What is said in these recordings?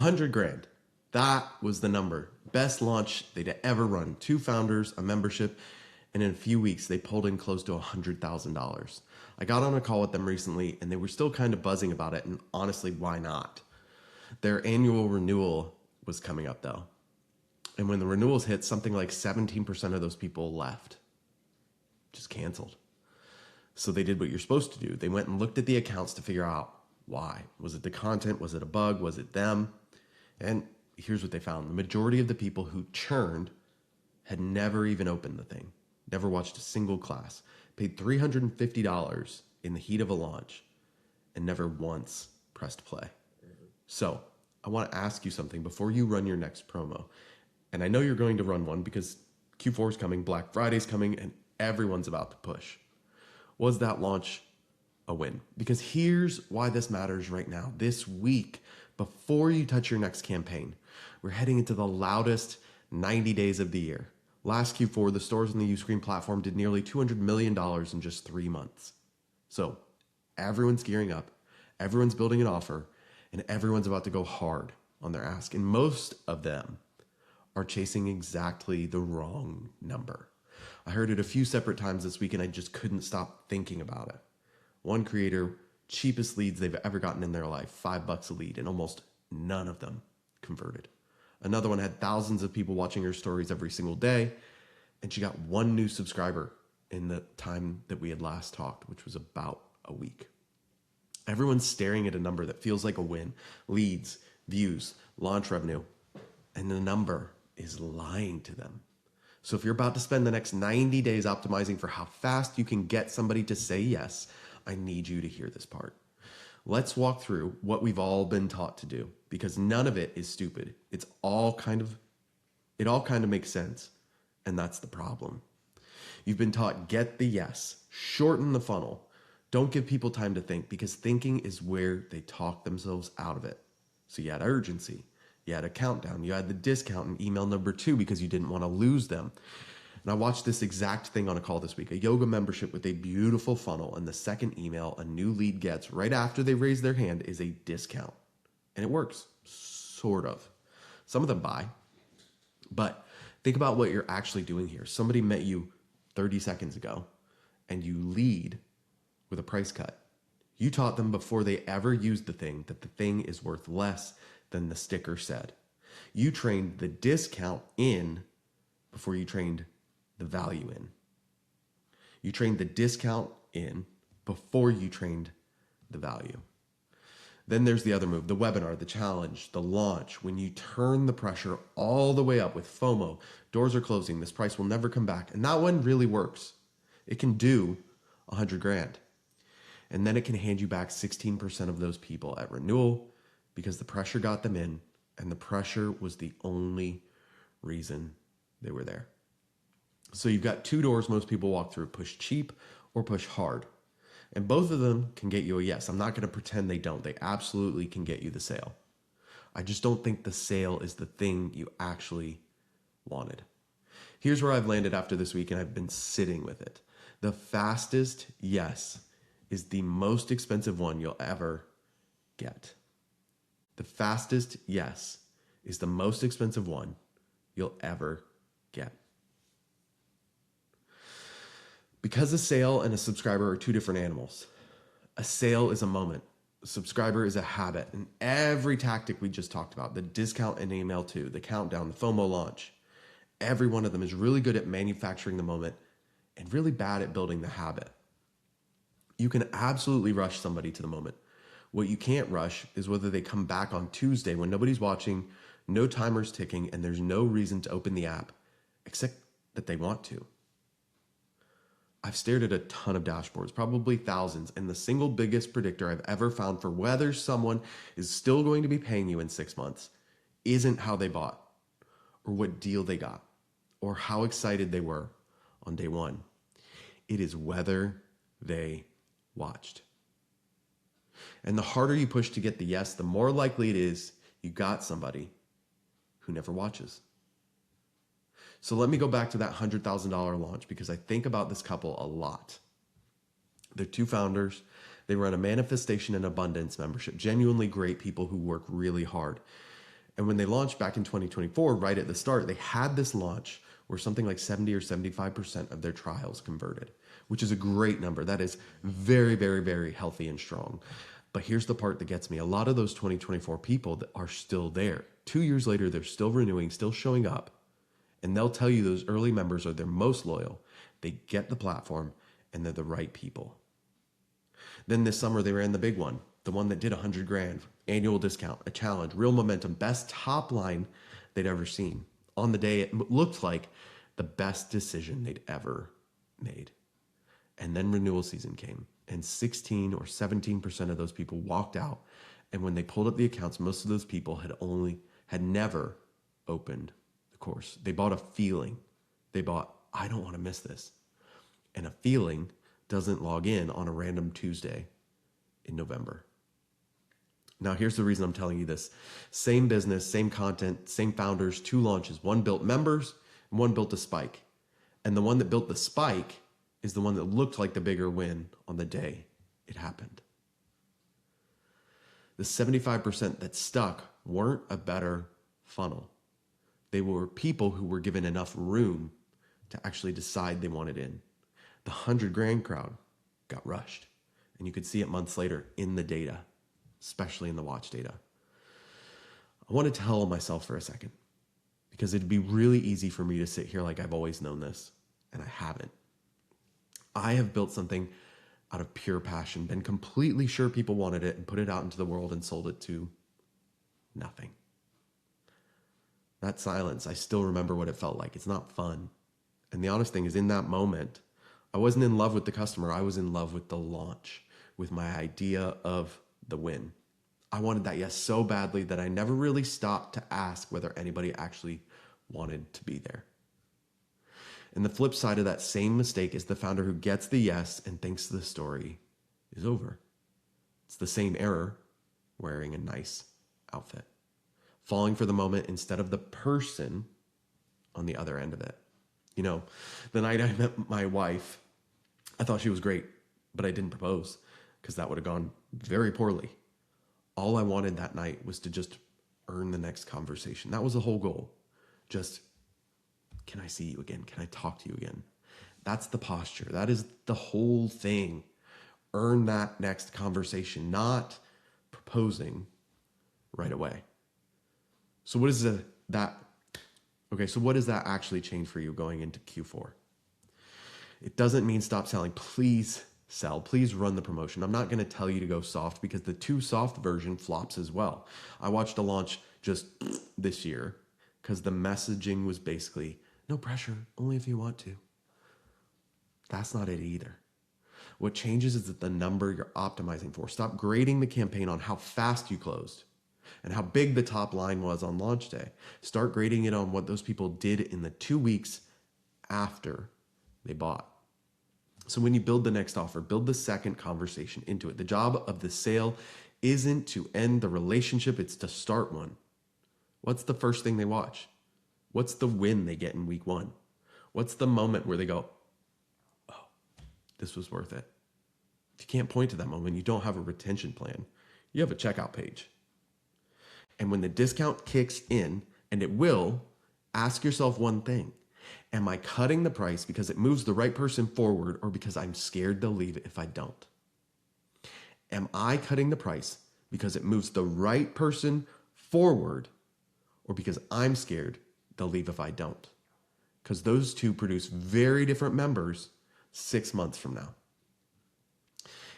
100 grand. That was the number. Best launch they'd ever run. 2 founders, a membership, and in a few weeks, they pulled in close to $100,000. I got on a call with them recently, and they were still kind of buzzing about it, and honestly, why not? Their annual renewal was coming up, though. And when the renewals hit, something like 17% of those people left. Just canceled. So they did what you're supposed to do. They went and looked at the accounts to figure out why. Was it the content? Was it a bug? Was it them? And here's what they found. The majority of the people who churned had never even opened the thing, never watched a single class, paid $350 in the heat of a launch, and never once pressed play. So I want to ask you something before you run your next promo. And I know you're going to run one because Q4 is coming, Black Friday's coming, and everyone's about to push. Was that launch a win? Because here's why this matters right now. This week, before you touch your next campaign, we're heading into the loudest 90 days of the year. Last Q4, the stores on the Uscreen platform did nearly $200 million in just 3 months. So everyone's gearing up, everyone's building an offer, and everyone's about to go hard on their ask. And most of them are chasing exactly the wrong number. I heard it a few separate times this week and I just couldn't stop thinking about it. One creator, cheapest leads they've ever gotten in their life, $5 a lead, and almost none of them converted. Another one had thousands of people watching her stories every single day, and she got 1 new subscriber in the time that we had last talked, which was about a week. Everyone's staring at a number that feels like a win. Leads, views, launch revenue, and the number is lying to them. So if you're about to spend the next 90 days optimizing for how fast you can get somebody to say yes, I need you to hear this part. Let's walk through what we've all been taught to do, because none of it is stupid. It all kind of makes sense, and that's the problem. You've been taught get the yes, shorten the funnel. Don't give people time to think, because thinking is where they talk themselves out of it. So you had urgency, you had a countdown, you had the discount in email number 2 because you didn't want to lose them. And I watched this exact thing on a call this week, a yoga membership with a beautiful funnel, and the second email a new lead gets right after they raise their hand is a discount. And it works, sort of. Some of them buy, but think about what you're actually doing here. Somebody met you 30 seconds ago and you lead with a price cut. You taught them before they ever used the thing that the thing is worth less than the sticker said. You trained the discount in before you trained the value in. You trained the discount in before you trained the value. Then there's the other move, the webinar, the challenge, the launch. When you turn the pressure all the way up with FOMO, doors are closing, this price will never come back. And that one really works. It can do 100 grand. And then it can hand you back 16% of those people at renewal because the pressure got them in, and the pressure was the only reason they were there. So you've got 2 doors most people walk through, push cheap or push hard. And both of them can get you a yes. I'm not going to pretend they don't. They absolutely can get you the sale. I just don't think the sale is the thing you actually wanted. Here's where I've landed after this week, and I've been sitting with it. The fastest yes is the most expensive one you'll ever get. The fastest yes is the most expensive one you'll ever get. Because a sale and a subscriber are 2 different animals. A sale is a moment. A subscriber is a habit. And every tactic we just talked about, the discount in email 2, the countdown, the FOMO launch, every one of them is really good at manufacturing the moment and really bad at building the habit. You can absolutely rush somebody to the moment. What you can't rush is whether they come back on Tuesday when nobody's watching, no timer's ticking, and there's no reason to open the app except that they want to. I've stared at a ton of dashboards, probably thousands, and the single biggest predictor I've ever found for whether someone is still going to be paying you in 6 months isn't how they bought, or what deal they got, or how excited they were on day 1. It is whether they watched. And the harder you push to get the yes, the more likely it is you got somebody who never watches. So let me go back to that $100,000 launch because I think about this couple a lot. They're 2 founders. They run a manifestation and abundance membership, genuinely great people who work really hard. And when they launched back in 2024, right at the start, they had this launch where something like 70 or 75% of their trials converted, which is a great number. That is very, very, very healthy and strong. But here's the part that gets me. A lot of those 2024 people that are still there. 2 years later, they're still renewing, still showing up. And they'll tell you those early members are their most loyal. They get the platform and they're the right people. Then this summer, they ran the big one, the one that did 100 grand, annual discount, a challenge, real momentum, best top line they'd ever seen. On the day, it looked like the best decision they'd ever made. And then renewal season came, and 16 or 17% of those people walked out. And when they pulled up the accounts, most of those people had never opened the course. They bought a feeling. They bought, I don't want to miss this. And a feeling doesn't log in on a random Tuesday in November. Now, here's the reason I'm telling you this. Same business, same content, same founders, 2 launches. One built members and one built a spike. And the one that built the spike is the one that looked like the bigger win on the day it happened. The 75% that stuck weren't a better funnel. They were people who were given enough room to actually decide they wanted in. The 100 grand crowd got rushed. And you could see it months later in the data, especially in the watch data. I want to tell myself for a second, because it'd be really easy for me to sit here like I've always known this, and I haven't. I have built something out of pure passion, been completely sure people wanted it, and put it out into the world and sold it to nothing. That silence, I still remember what it felt like. It's not fun. And the honest thing is, in that moment, I wasn't in love with the customer. I was in love with the launch, with my idea of the win. I wanted that yes so badly that I never really stopped to ask whether anybody actually wanted to be there. And the flip side of that same mistake is the founder who gets the yes and thinks the story is over. It's the same error, wearing a nice outfit, falling for the moment instead of the person on the other end of it. You know, the night I met my wife, I thought she was great, but I didn't propose because that would have gone very poorly. All I wanted that night was to just earn the next conversation. That was the whole goal. Just, can I see you again? Can I talk to you again? That's the posture. That is the whole thing. Earn that next conversation, not proposing right away. So what is that? Okay, so what does that actually change for you going into Q4? It doesn't mean stop selling. Please sell. Please run the promotion. I'm not going to tell you to go soft because the too soft version flops as well. I watched a launch just this year because the messaging was basically, no pressure, only if you want to. That's not it either. What changes is the number you're optimizing for. Stop grading the campaign on how fast you closed and how big the top line was on launch day. Start grading it on what those people did in the 2 weeks after they bought. So when you build the next offer, build the second conversation into it. The job of the sale isn't to end the relationship, it's to start one. What's the first thing they watch? What's the win they get in week 1? What's the moment where they go, oh, this was worth it? If you can't point to that moment, you don't have a retention plan. You have a checkout page. And when the discount kicks in, and it will, ask yourself one thing. Am I cutting the price because it moves the right person forward or because I'm scared they'll leave if I don't? Am I cutting the price because it moves the right person forward or because I'm scared they'll leave if I don't? Because those two produce very different members 6 months from now.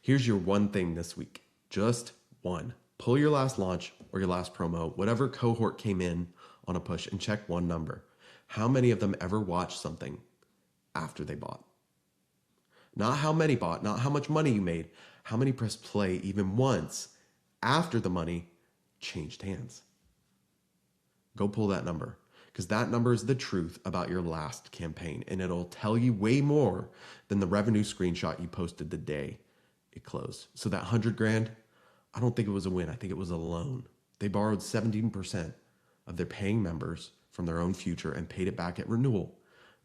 Here's your one thing this week. Just one. Pull your last launch or your last promo, whatever cohort came in on a push, and check one number. How many of them ever watched something after they bought? Not how many bought, not how much money you made. How many pressed play even once after the money changed hands? Go pull that number, because that number is the truth about your last campaign, and it'll tell you way more than the revenue screenshot you posted the day it closed. So that 100 grand, I don't think it was a win. I think it was a loan. They borrowed 17% of their paying members from their own future and paid it back at renewal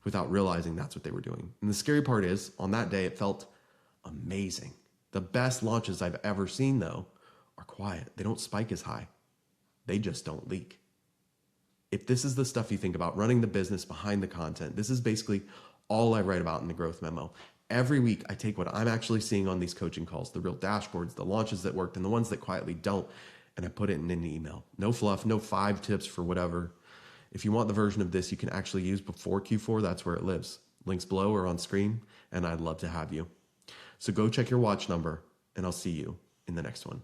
without realizing that's what they were doing. And the scary part is, on that day, it felt amazing. The best launches I've ever seen, though, are quiet. They don't spike as high. They just don't leak. If this is the stuff you think about, running the business behind the content, this is basically all I write about in the growth memo. Every week, I take what I'm actually seeing on these coaching calls, the real dashboards, the launches that worked, and the ones that quietly don't, and I put it in an email. No fluff, no 5 tips for whatever. If you want the version of this you can actually use before Q4, that's where it lives. Links below or on screen, and I'd love to have you. So go check your watch number, and I'll see you in the next one.